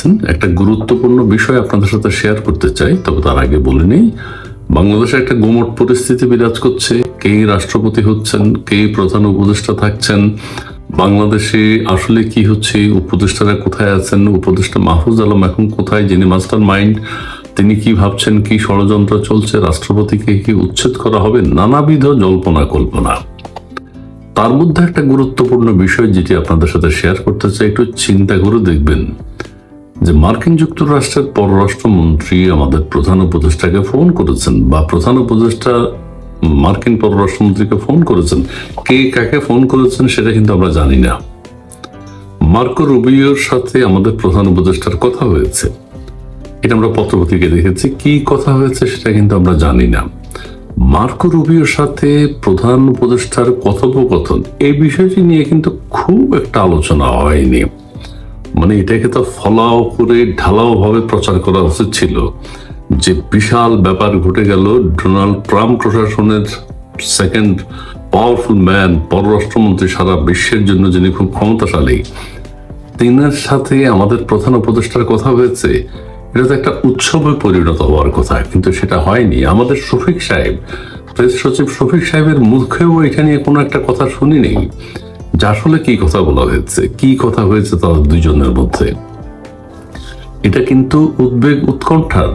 আছেন। একটা গুরুত্বপূর্ণ বিষয় আপনাদের সাথে শেয়ার করতে চাই, তবে তার আগে বলে নেই, বাংলাদেশে একটা গুমট পরিস্থিতি বিরাজ করছে। কে রাষ্ট্রপতি হচ্ছেন, কে প্রধান উপদেষ্টা থাকছেন, বাংলাদেশে আসলে কি হচ্ছে, উপদেষ্টারা কোথায় আছেন, উপদেষ্টা মাহফুজ আলম এখন কোথায়, যিনি মাস্টার মাইন্ড, তিনি কি ভাবছেন, কি ষড়যন্ত্র চলছে, রাষ্ট্রপতিকে কি উচ্ছেদ করা হবে, নানাবিধ জল্পনা কল্পনা। তার মধ্যে একটা গুরুত্বপূর্ণ বিষয় যেটি আপনাদের সাথে শেয়ার করতে চাই, একটু চিন্তা করে দেখবেন যে মার্কিন যুক্তরাষ্ট্রের পররাষ্ট্রমন্ত্রী আমাদের প্রধান উপদেষ্টাকে ফোন করেছেন, বা প্রধান উপদেষ্টা মার্কিন পররাষ্ট্রমন্ত্রীকে ফোন করেছেন। কে কাকে ফোন করেছেন সেটা কিন্তু আমরা জানি না। মার্কো রুবিওর সাথে আমাদের প্রধান উপদেষ্টার কথা হয়েছে, এটা আমরা পত্রপত্রিকায় দেখেছি। কি কথা হয়েছে সেটা কিন্তু আমরা জানি না। মার্কো রুবিওর সাথে প্রধান উপদেষ্টার কথোপকথন, এই বিষয়টি নিয়ে কিন্তু খুব একটা আলোচনা হয়নি। মানে এটাকে তো ফলাও করে ঢালাও ভাবে প্রচার করা উচিত ছিল যে বিশাল ব্যাপার ঘটে গেল। ডোনাল্ড ট্রাম্প প্রশাসনের সেকেন্ড পাওয়ারফুল ম্যান, পররাষ্ট্রমন্ত্রী সারা বিশ্বের জন্য, যিনি খুব ক্ষমতাশালী, তিনার সাথে আমাদের প্রধান উপদেষ্টার কথা হয়েছে। এটা তো একটা উৎসবে পরিণত হওয়ার কথা, কিন্তু সেটা হয়নি। আমাদের শফিক সাহেব, প্রেস সচিব শফিক সাহেবের মুখেও এটা নিয়ে কোনো একটা কথা শুনি নেই যে আসলে কি কথা বলা হয়েছে, কি কথা হয়েছে তাদের দুজনের মধ্যে। এটা কিন্তু উদ্বেগ, উৎকণ্ঠার।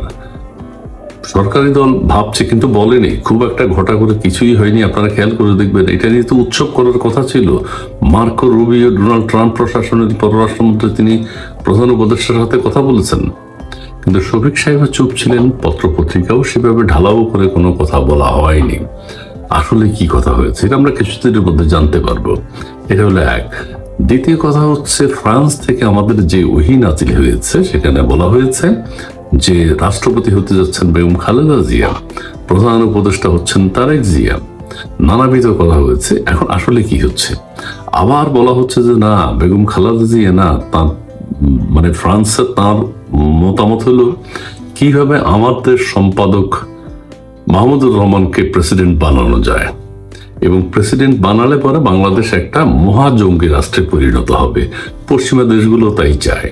সরকারি দল ভাবছে কিন্তু বলেনি, খুব একটা ঘটা করে কিছুই হয়নি। আপনারা খেয়াল করে দেখবেন, এটা নিয়ে তো উৎসব করার কথা ছিল। মার্কো রুবিও, ডোনাল্ড ট্রাম্প প্রশাসনের পররাষ্ট্রমন্ত্রী, তিনি প্রধান উপদেষ্টার সাথে কথা বলেছেন, কিন্তু শফিক সাহেব চুপ ছিলেন। পত্রপত্রিকাও সেভাবে ঢালাও করে কোনো কথা বলা হয়নি। আসলে কি কথা হয়েছে এটা আমরা কিছুদিনের মধ্যে জানতে পারবো। এটা হলো এক। দ্বিতীয় কথা হচ্ছে, ফ্রান্স থেকে আমাদের যে ওহী নাজিল হয়েছে, সেখানে বলা হয়েছে যে রাষ্ট্রপতি হতে যাচ্ছেন বেগম খালেদা জিয়া, প্রধান উপদেষ্টা হচ্ছেন তারেক জিয়া। নানাবিধ কথা হয়েছে। এখন আসলে কি হচ্ছে? আবার বলা হচ্ছে যে না, বেগম খালেদা জিয়া না, তার মানে ফ্রান্সে তার মতামত হলো কিভাবে আমাদের সম্পাদক মাহমুদুর রহমানকে প্রেসিডেন্ট বানানো যায়, এবং প্রেসিডেন্ট বানালে পরে বাংলাদেশ একটা মহাজঙ্গি রাষ্ট্রে পরিণত হবে। পশ্চিমা দেশগুলো তাই চায়।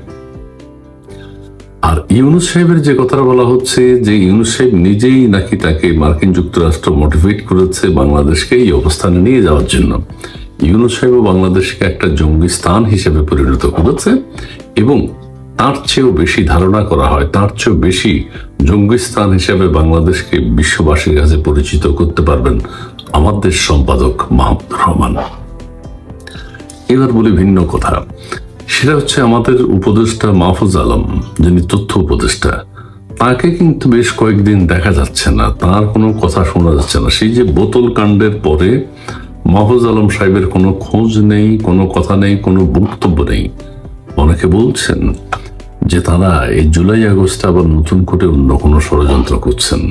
আর ইউনূস সাহেবের যে কথাটা বলা হচ্ছে, যে ইউনূস সাহেব নিজেই নাকি তাকে মার্কিন যুক্তরাষ্ট্র মোটিভেট করেছে বাংলাদেশকে এই অবস্থানে নিয়ে যাওয়ার জন্য। ইউনূস সাহেব বাংলাদেশকে একটা জঙ্গি স্থান হিসেবে পরিণত করেছে, এবং তার চেয়েও বেশি ধারণা করা হয়, তার চেয়েও বেশি জঙ্গি স্থান হিসেবে বাংলাদেশকে বিশ্ববাসীর কাছে পরিচিত করতে পারবেন আমাদের সম্পাদক মাহমুদুর রহমান। এবার বলি ভিন্ন কথা, সেটা হচ্ছে আমাদের উপদেষ্টা মাহফুজ আলম, যিনি তথ্য উপদেষ্টা, তাকে কিন্তু বেশ কয়েকদিন দেখা যাচ্ছে না, তার কোনো কথা শোনা যাচ্ছে না। সেই যে বোতল কাণ্ডের পরে মাহফুজ আলম সাহেবের কোনো খোঁজ নেই, কোনো কথা নেই, কোনো বক্তব্য নেই। অনেকে বলছেন যে তারা এই জুলাই আগস্টে আবার নতুন করে অন্য কোনো ষড়যন্ত্র করছেন।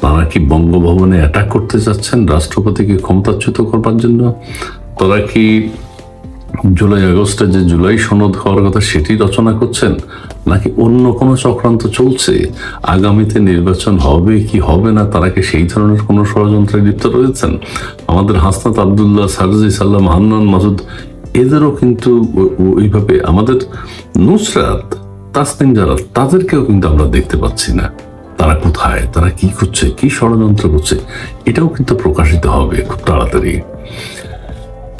তারা কি বঙ্গভবনে অ্যাটাক করতে যাচ্ছেন রাষ্ট্রপতিকে ক্ষমতাচ্যুত করবার জন্য? তারা কি জুলাই আগস্টে যে জুলাই সনদ হওয়ার কথা সেটি রচনা করছেন, নাকি অন্য কোনো চক্রান্ত চলছে? আগামীতে নির্বাচন হবে কি হবে না, তারা কি সেই ধরনের কোনো ষড়যন্ত্রে লিপ্ত রয়েছেন? আমাদের হাসনাত আবদুল্লাহ, সারজি সাল্লাম, হান্নান মাসুদ, এদেরও কিন্তু ওইভাবে, আমাদের নুসরাত, তাসনিম জারাত, তাদেরকেও কিন্তু আমরা দেখতে পাচ্ছি না। তারা কোথায়, তারা কি করছে, কি ষড়যন্ত্র করছে, এটাও কিন্তু প্রকাশিত হবে খুব তাড়াতাড়ি।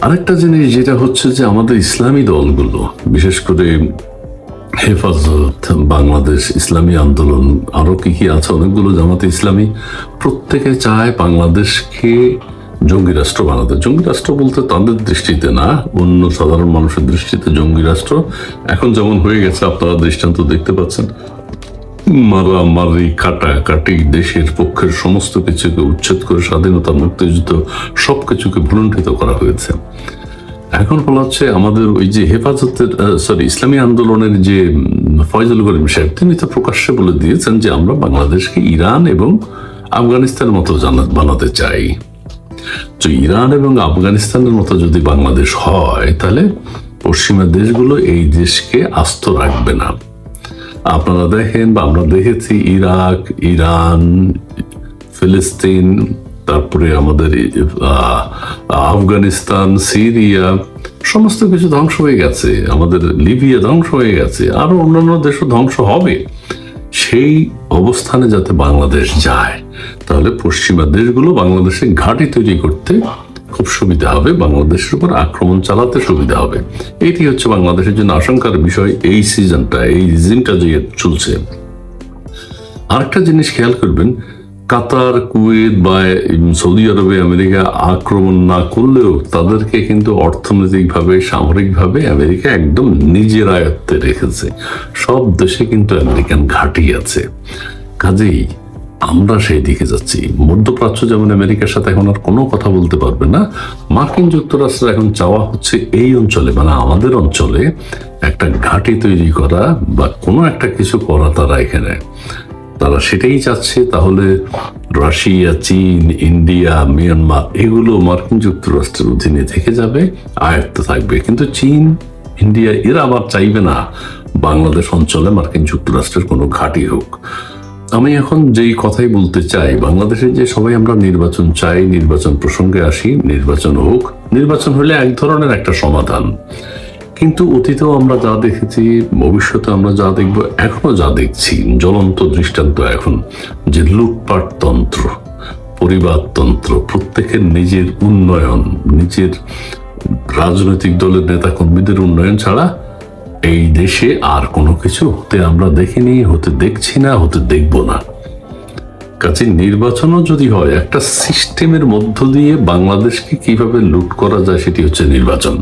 আরেকটা জিনিস যেটা হচ্ছে যে আমাদের ইসলামী দলগুলো, বিশেষ করে হেফাজত, বাংলাদেশ ইসলামী আন্দোলন, আরো কি কি আছে অনেকগুলো, জামাতে ইসলামী, প্রত্যেকে চায় বাংলাদেশকে জঙ্গি রাষ্ট্র বানাতে। জঙ্গি রাষ্ট্র বলতে তাদের দৃষ্টিতে না, অন্য সাধারণ মানুষের দৃষ্টিতে জঙ্গি রাষ্ট্র। এখন যেমন হয়ে গেছে, আপনারা দৃষ্টান্ত দেখতে পাচ্ছেন, মারামারি, কাটাকাটি, দেশের পক্ষের সমস্ত কিছুকে উচ্ছেদ করে স্বাধীনতা, মুক্তিযুদ্ধ সবকিছুকে ভুলুণ্ঠিত করা হয়েছে। এখন বলা হচ্ছে আমাদের ওই যে হেফাজতের ইসলামী আন্দোলনের যে ফয়জুল করিম সাহেব, তিনি তো প্রকাশ্যে বলে দিয়েছেন যে আমরা বাংলাদেশকে ইরান এবং আফগানিস্তানের মতো বানাতে চাই। তো ইরান এবং আফগানিস্তানের মতো যদি বাংলাদেশ হয়, তাহলে পশ্চিমা দেশগুলো এই দেশকে আস্ত রাখবে না। আপনারা দেখেন, বা আমরা দেখেছি, ইরাক, ইরান, ফিলিস্তিন, তারপরে আমাদের আফগানিস্তান, সিরিয়া, সমস্ত কিছু ধ্বংস হয়ে গেছে, আমাদের লিবিয়া ধ্বংস হয়ে গেছে, আরো অন্যান্য দেশও ধ্বংস হবে। সেই অবস্থানে যাতে বাংলাদেশ যায়, তাহলে পশ্চিমা দেশগুলো বাংলাদেশে ঘাঁটি তৈরি করতে খুব সুবিধা হবে, বাংলাদেশের উপর আক্রমণ চালাতে সুবিধা হবে। এটি হচ্ছে বাংলাদেশের জন্য আশঙ্কার বিষয় এই সিজনটা, এই রিজিমটা যে চলছে। আরেকটা জিনিস খেয়াল করবেন, কাতার, কুয়েত বা সৌদি আরবে আমেরিকা আক্রমণ না করলেও তাদেরকে কিন্তু অর্থনৈতিকভাবে, সামরিকভাবে আমেরিকা একদম নিজের আয়ত্তে রেখেছে। সব দেশে কিন্তু আমেরিকান ঘাঁটি আছে। কাজেই আমরা সেই দিকে যাচ্ছি। মধ্যপ্রাচ্য যেমন আমেরিকার সাথে এখন আর কোনো কথা বলতে পারবে না, মার্কিন যুক্তরাষ্ট্রের এখন চাওয়া হচ্ছে এই অঞ্চলে, মানে আমাদের অঞ্চলে একটা ঘাঁটি তৈরি করা বা কোনো একটা কিছু করা। তারা সেটাই চাচ্ছে। তাহলে রাশিয়া, চীন, ইন্ডিয়া, মিয়ানমার এগুলো মার্কিন যুক্তরাষ্ট্রের অধীনে থেকে যাবে, আয়ত্তে থাকবে। কিন্তু চীন, ইন্ডিয়া এরা আবার চাইবে না বাংলাদেশ অঞ্চলে মার্কিন যুক্তরাষ্ট্রের কোনো ঘাঁটি হোক। আমি এখন যেই কথাই বলতে চাই, বাংলাদেশে যে সবাই আমরা নির্বাচন চাই, নির্বাচন প্রসঙ্গে আসি, নির্বাচন হোক, নির্বাচন হলে এক ধরনের একটা সমাধান। কিন্তু অতীতেও আমরা যা দেখেছি, ভবিষ্যতে আমরা যা দেখব, এখনো যা দেখছি, জ্বলন্ত দৃষ্টান্ত এখন যে লুটপাট তন্ত্র, পরিবারতন্ত্র, প্রত্যেকের নিজের উন্নয়ন, নিজের রাজনৈতিক দলের নেতা কর্মীদের উন্নয়ন ছাড়া এই দেশে আর কোনো কিছু হতে আমরা দেখিনি, হতে দেখছি না, হতে দেখব না। কাজে নির্বাচনও যদি হয়, একটা সিস্টেমের মধ্য দিয়ে বাংলাদেশকে কিভাবে লুট করা যায় সেটি হচ্ছে নির্বাচন।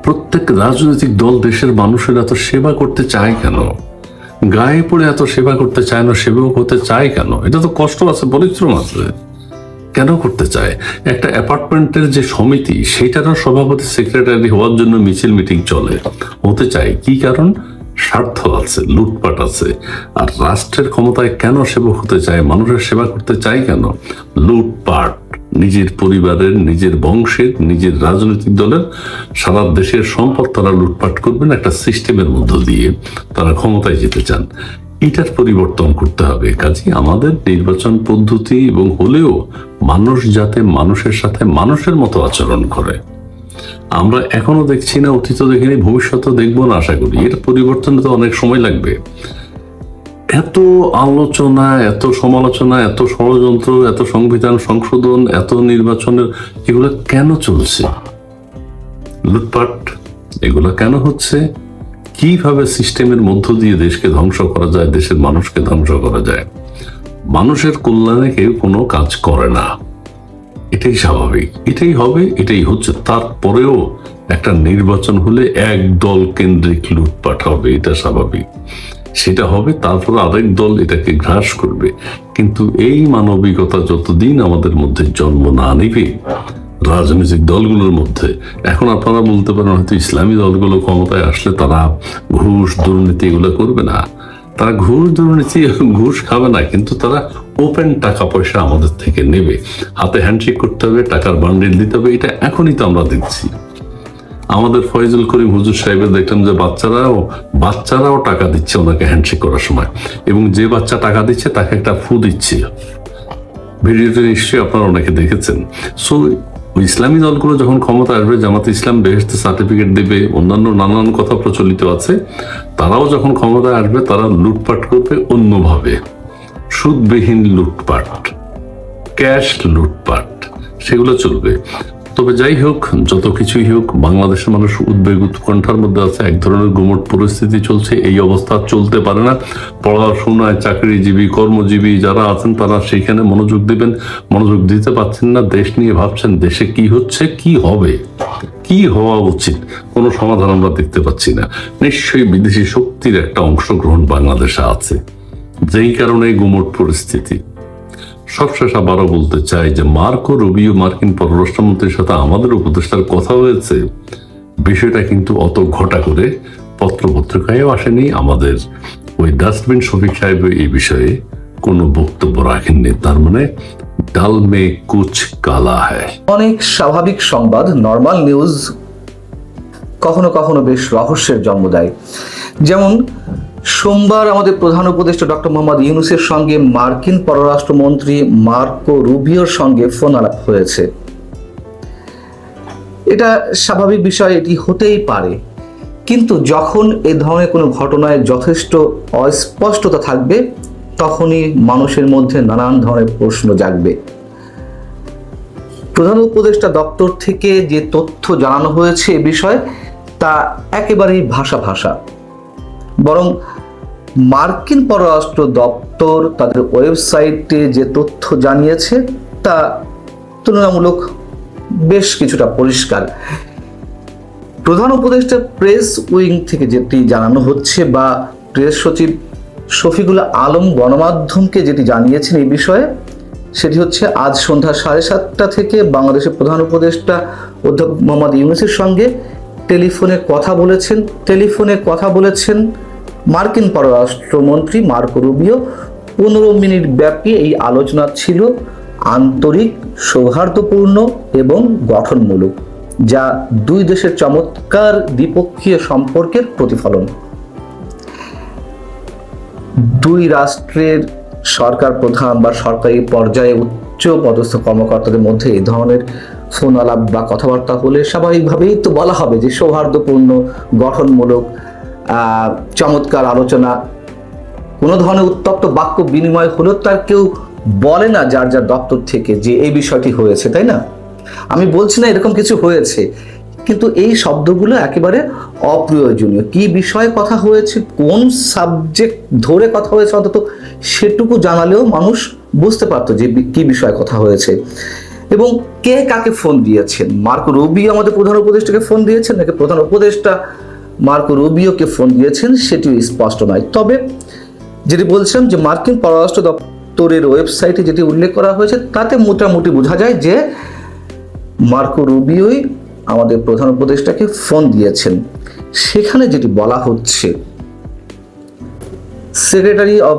প্রত্যেক রাজনৈতিক দল দেশের মানুষের এত সেবা করতে চায় কেন? গায়ে পড়ে এত সেবা করতে চায় না, সেবক হতে চায় কেন? এটা তো কষ্ট আছে, পরিশ্রম আছে। কেন করতে চায়? একটা অ্যাপার্টমেন্টের যে সমিতি, সেটারও সভাপতি, সেক্রেটারি হওয়ার জন্য মিছিল মিটিং চলে, হতে চায়। কি কারণ? স্বার্থ আছে, লুটপাট আছে। আর রাষ্ট্রের ক্ষমতায় কেন সেবক হতে চায়, মানুষের সেবা করতে চায় কেন? লুটপাট। নিজের পরিবারের, নিজের বংশের, নিজের রাজনৈতিক দলের, সারা দেশের সম্পদ তারা লুটপাট করবেন একটা সিস্টেমের মধ্য দিয়ে। তারা ক্ষমতায় যেতে চান। এটার পরিবর্তন করতে হবে। কাজে আমাদের নির্বাচন পদ্ধতি এবং হলেও মানুষ যাতে মানুষের সাথে মানুষের মতো আচরণ করে। আমরা এখনো দেখছি না, অতীত দেখিনি, ভবিষ্যতেও দেখবো না আশা করি। এর পরিবর্তনে তো অনেক সময় লাগবে। এত আলোচনা, এত সমালোচনা, এত ষড়যন্ত্র, এত সংবিধান সংশোধন, এত নির্বাচনের, এগুলো কেন চলছে? লুটপাট এগুলো কেন হচ্ছে? কিভাবে সিস্টেমের মধ্য দিয়ে দেশকে ধ্বংস করা যায়, দেশের মানুষকে ধ্বংস করা যায়? মানুষের কল্যাণে কেউ কোনো কাজ করে না, এটাই স্বাভাবিক, এটাই হবে, এটাই হচ্ছে। তারপরেও একটা নির্বাচন হলে এক দল কেন্দ্রিক লুটপাট হবে, এটা স্বাভাবিক। সেটা হবে, তারপর আরেক দল এটাকে গ্রাস করবে। কিন্তু এই মানবিকতা যতদিন আমাদের মধ্যে জন্ম না নিবে, রাজনৈতিক দলগুলোর মধ্যে, এখন আপনারা বলতে পারেন হয়তো ইসলামী দলগুলো ক্ষমতায় আসলে তারা ঘুষ, দুর্নীতি এগুলো করবে না। তারা ঘুষ, দুর্নীতি, ঘুষ খাবে না, কিন্তু তারা ওপেন টাকা পয়সা আমাদের থেকে নেবে। হাতে হ্যান্ডশেক করতে হবে, টাকার বান্ডিল দিতে হবে। এটা এখনই তো আমরা দেখছি। আমাদের ফয়জুল করিম হুজুর সাহেবের দেখলাম যে বাচ্চারাও টাকা দিচ্ছে ওনাকে হ্যান্ডশেক করার সময়, এবং যে বাচ্চা টাকা দিচ্ছে তাকে একটা ফু দিচ্ছে। ভিডিওটা নিশ্চয়ই আপনারা অনেকে দেখেছেন। সো ইসলামী দলগুলো যখন ক্ষমতা আসবে, জামাতে ইসলাম বেহেশতে সার্টিফিকেট দেবে, অন্যান্য নানান কথা প্রচলিত আছে, তারাও যখন ক্ষমতায় আসবে তারা লুটপাট করবে অন্যভাবে। সুদবিহীন লুটপাট, ক্যাশ লুটপাট, সেগুলো চলবে। তবে যাই হোক, যত কিছুই হোক, বাংলাদেশের মানুষ উদ্বেগ, উৎকণ্ঠার মধ্যে আছে। এক ধরনের গুমট পরিস্থিতি চলছে। এই অবস্থা চলতে পারে না। পড়াশোনায় চাকরিজীবী, কর্মজীবী যারা আছেন তারা সেইখানে মনোযোগ দিবেন, মনোযোগ দিতে পারছেন না। দেশ নিয়ে ভাবছেন, দেশে কি হচ্ছে, কি হবে, কি হওয়া উচিত, কোনো সমাধান আমরা দেখতে পাচ্ছি না। নিশ্চয়ই বিদেশি শক্তির একটা অংশগ্রহণ বাংলাদেশে আছে, যেই কারণে গুমট পরিস্থিতি। সবশেষ আবারও বলতে চাই যে মার্কো রুবিও মার্কিন পররাষ্ট্রমন্ত্রীর সাথে আমাদের উপদেষ্টার কথা হয়েছে, বিষয়টা কিন্তু অত ঘটা করে পত্রপত্রিকায়ও আসেনি। আমাদের ওই ডাস্টবিন শফিক সাহেব এই বিষয়ে কোনো বক্তব্য রাখেননি। তার মানে ডাল মে কুচ কালা হ্যায়। অনেক স্বাভাবিক সংবাদ, নর্মাল নিউজ কখনো কখনো বেশ রহস্যের জন্ম দেয়। যেমন সোমবার আমাদের প্রধান উপদেষ্টা ডক্টর মোহাম্মদ ইউনূসের সঙ্গে মার্কিন পররাষ্ট্রমন্ত্রী মার্কো রুবিওর সঙ্গে ফোন আলাপ হয়েছে এটা স্বাভাবিক বিষয়, এটি হতেই পারে। কিন্তু যখন এ ধরনের কোনো ঘটনায় যথেষ্ট অস্পষ্টতা থাকবে তখনই মানুষের মধ্যে নানান ধরনের প্রশ্ন জাগবে। প্রধান উপদেষ্টা দপ্তর থেকে যে তথ্য জানানো হয়েছে এ বিষয়ে তা একেবারেই ভাষা, বরং মার্কিন পররাষ্ট্র দপ্তর তাদের ওয়েবসাইটে যে তথ্য জানিয়েছে তা তুলনামূলক বেশ কিছুটা পরিষ্কার। প্রধান উপদেষ্টা প্রেস উইং থেকে যেটি জানানো হচ্ছে বা প্রেস সচিব শফিকুল আলম গণমাধ্যমকে যেটি জানিয়েছেন এই বিষয়ে, সেটি হচ্ছে আজ সন্ধ্যা 7:30 থেকে বাংলাদেশের প্রধান উপদেষ্টা অধ্যাপক মোহাম্মদ ইউনূসের সঙ্গে টেলিফোনে কথা বলেছেন মার্কিন পররাষ্ট্রমন্ত্রী মার্কো রুবিও। 15 মিনিট ব্যাপী এই আলোচনা ছিল আন্তরিক, সৌহার্দ্যপূর্ণ এবং গঠনমূলক, যা দুই দেশের চমৎকার দ্বিপক্ষীয় সম্পর্কের প্রতিফলন। দুই রাষ্ট্রের সরকার প্রধান বা সরকারি পর্যায়ে উচ্চ পদস্থ কর্মকর্তাদের মধ্যে এই ধরনের ফোন আলাপ বা কথাবার্তা হলে স্বাভাবিকভাবেই তো বলা হবে যে সৌহার্দ্যপূর্ণ, গঠনমূলক, চমৎকার আলোচনা। কোনো ধরনের উত্তপ্ত বাক্য বিনিময় হলেও তার কেউ বলে না যার দপ্তর থেকে যে এই বিষয়টি হয়েছে, তাই না? আমি বলছি না এরকম কিছু হয়েছে, কিন্তু এই শব্দগুলো একেবারে অপ্রয়োজনীয়। কি বিষয়ে কথা হয়েছে, কোন সাবজেক্ট ধরে কথা হয়েছে, অন্তত সেটুকু জানালেও মানুষ বুঝতে পারতো যে কি বিষয়ে কথা হয়েছে এবং কে কাকে ফোন দিয়েছেন। মার্কো রুবিও আমাদের প্রধান উপদেষ্টাকে ফোন দিয়েছেন নাকি প্রধান উপদেষ্টা মার্কো রুবিওকে ফোন দিয়েছেন সেটিও স্পষ্ট নয়। তবে যেটি বলছিলাম যে মার্কিন পররাষ্ট্র দপ্তরের ওয়েবসাইটে যেটি উল্লেখ করা হয়েছে তাতে মোটামুটি বোঝা যায় যে মার্কো রুবিওই আমাদের প্রধান উপদেষ্টাকে ফোন দিয়েছেন। সেখানে যেটি বলা হচ্ছে, secretary of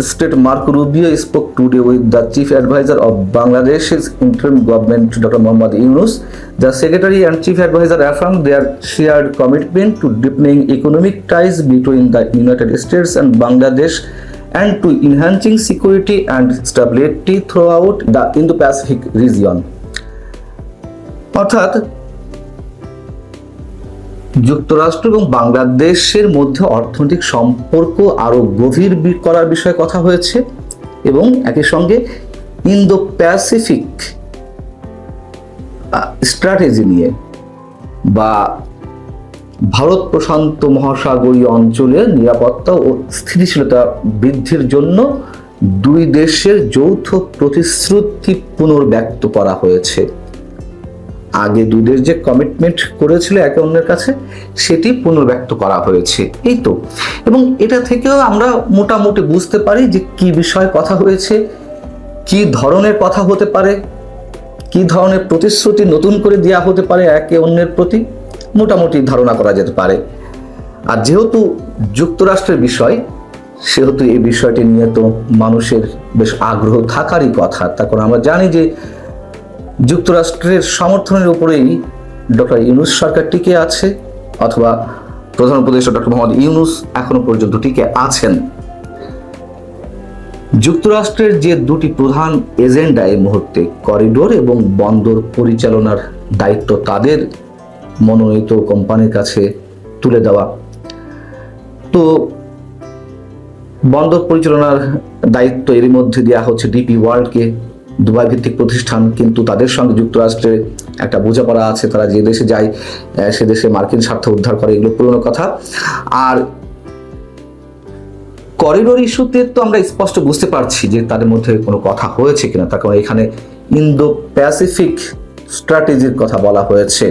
state Marco Rubio spoke today with the chief advisor of Bangladesh's interim government, Dr. Mohammad Yunus. The secretary and chief advisor affirmed their shared commitment to deepening economic ties between the United States and Bangladesh and to enhancing security and stability throughout the Indo-Pacific region. অর্থাৎ যুক্তরাষ্ট্র এবং বাংলাদেশের মধ্যে অর্থনৈতিক সম্পর্ক আরো গভীর করার বিষয়ে কথা হয়েছে এবং একই সঙ্গে ইন্দো প্যাসিফিক স্ট্র্যাটেজি নিয়ে বা ভারত প্রশান্ত মহাসাগরীয় অঞ্চলের নিরাপত্তা ও স্থিতিশীলতা বৃদ্ধির জন্য দুই দেশের যৌথ প্রতিশ্রুতি পুনর্ব্যক্ত করা হয়েছে। আগে দুই দেশ যে কমিটমেন্ট করেছিল একে অন্যের কাছে সেটি পুনর্ব্যক্ত করা হয়েছে, এই তো। এবং এটা থেকেও আমরা মোটামুটি বুঝতে পারি যে কি বিষয়ে কথা হয়েছে, কি ধরনের কথা হতে পারে, কি ধরনের প্রতিশ্রুতি নতুন করে দেওয়া হতে পারে একে অন্যের প্রতি, মোটামুটি ধারণা করা যেতে পারে। আর যেহেতু যুক্তরাষ্ট্রের বিষয় সেহেতু এই বিষয়টি নিয়ে তো মানুষের বেশ আগ্রহ থাকারই কথা। তার কারণ আমরা জানি যে যুক্তরাষ্ট্রের সমর্থনের উপরেই ডক্টর ইউনূস সরকার টিকে আছে, অথবা প্রধান উপদেষ্টা ডক্টর মোহাম্মদ ইউনূস এখনো পর্যন্ত টিকে আছেন। যুক্তরাষ্ট্রের যে দুটি প্রধান এজেন্ডা এই মুহূর্তে, করিডোর এবং বন্দর পরিচালনার দায়িত্ব তাদের মনোনীত কোম্পানির কাছে তুলে দেওয়া। তো বন্দর পরিচালনার দায়িত্ব এর মধ্যে দেওয়া হচ্ছে ডিপি ওয়ার্ল্ডকে, দুবাই ভিত্তিক প্রতিষ্ঠান, কিন্তু তাদের সঙ্গে যুক্তরাষ্ট্রের একটা বোঝাপড়া আছে, তারা যে দেশে যায় সে দেশে মার্কিন স্বার্থ উদ্ধার করে, এগুলো পুরনো কথা। আর করিডোর ইস্যুতে তো আমরা স্পষ্ট বুঝতে পারছি যে তাদের মধ্যে কোনো কথা হয়েছে কিনা, তার কারণ এখানে ইন্দো প্যাসিফিক স্ট্র্যাটেজির কথা বলা হয়েছে,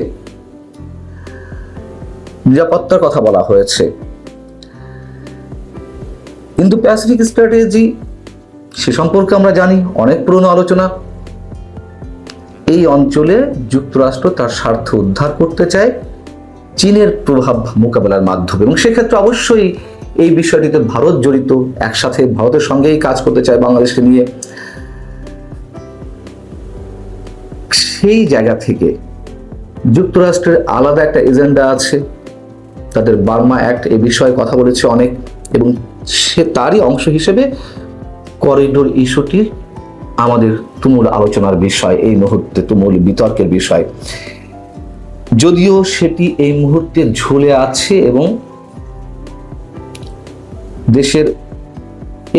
নিরাপত্তার কথা বলা হয়েছে। ইন্দো প্যাসিফিক স্ট্র্যাটেজি সে সম্পর্কে আমরা জানি, অনেক পুরনো আলোচনা। এই অঞ্চলে যুক্তরাষ্ট্র তার স্বার্থ উদ্ধার করতে চায় চীনের প্রভাব মোকাবেলার মাধ্যমে, এবং সেক্ষেত্রে অবশ্যই এই বিষয়টিতে ভারত জড়িত, একসাথে ভারতের সঙ্গেই কাজ করতে চায় বাংলাদেশকে নিয়ে। সেই জায়গা থেকে যুক্তরাষ্ট্রের আলাদা একটা এজেন্ডা আছে, তাদের বার্মা অ্যাক্ট এ বিষয়ে কথা বলেছে অনেক, এবং সে তারই অংশ হিসেবে করিডোর ইস্যুটি আমাদের তুমুল আলোচনার বিষয়, এই মুহূর্তে তুমুল বিতর্কের বিষয়। যদিও সেটি এই মুহূর্তে ঝুলে আছে এবং দেশের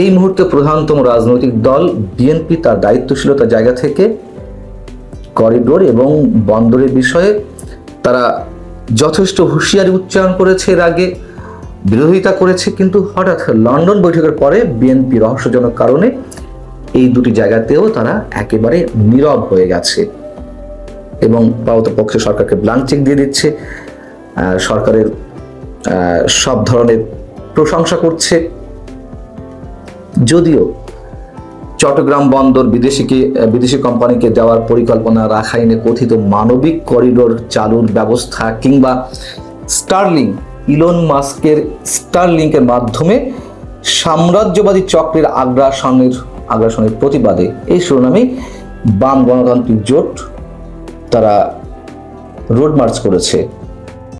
এই মুহূর্তে প্রধানতম রাজনৈতিক দল বিএনপি তার দায়িত্বশীলতার জায়গা থেকে করিডোর এবং বন্দরের বিষয়ে তারা যথেষ্ট হুঁশিয়ারি উচ্চারণ করেছে, এর আগে বিরোধিতা করেছে, কিন্তু হঠাৎ লন্ডন বৈঠকের পরে বিএনপি রহস্যজনক কারণে এই দুটি জায়গাতেও তারা একেবারে নীরব হয়ে গেছে এবং পারতপক্ষে সরকারকে ব্ল্যাঙ্ক চেক দিয়ে দিচ্ছে, সরকারের সব ধরনের প্রশংসা করছে। যদিও চট্টগ্রাম বন্দর বিদেশি কোম্পানিকে দেওয়ার পরিকল্পনা, রাখাইনে কথিত মানবিক করিডোর চালুর ব্যবস্থা কিংবা স্টারলিং, ইলন মাস্কের স্টারলিংকের মাধ্যমে সাম্রাজ্যবাদী চক্রের আগ্রাসনের প্রতিবাদে এই শিরোনামে বাম গণতান্ত্রিক জোট তারা রোড মার্চ করেছে।